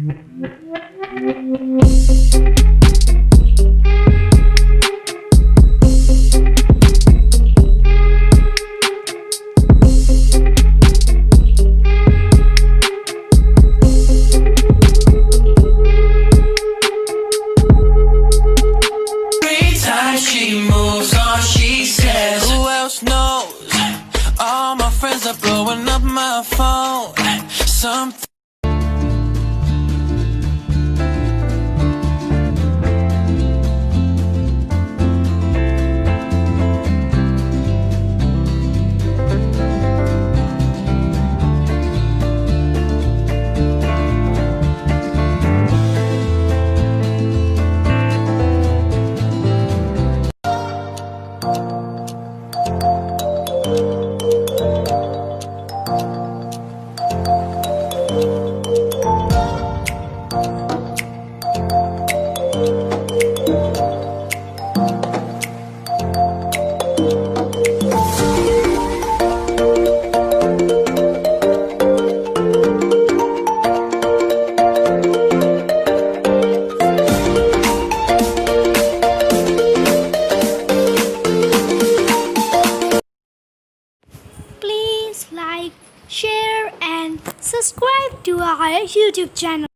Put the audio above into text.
She moves on, she says, who else knows? All my friends are blowing up my phone. Something Please like, share and subscribe to our YouTube channel.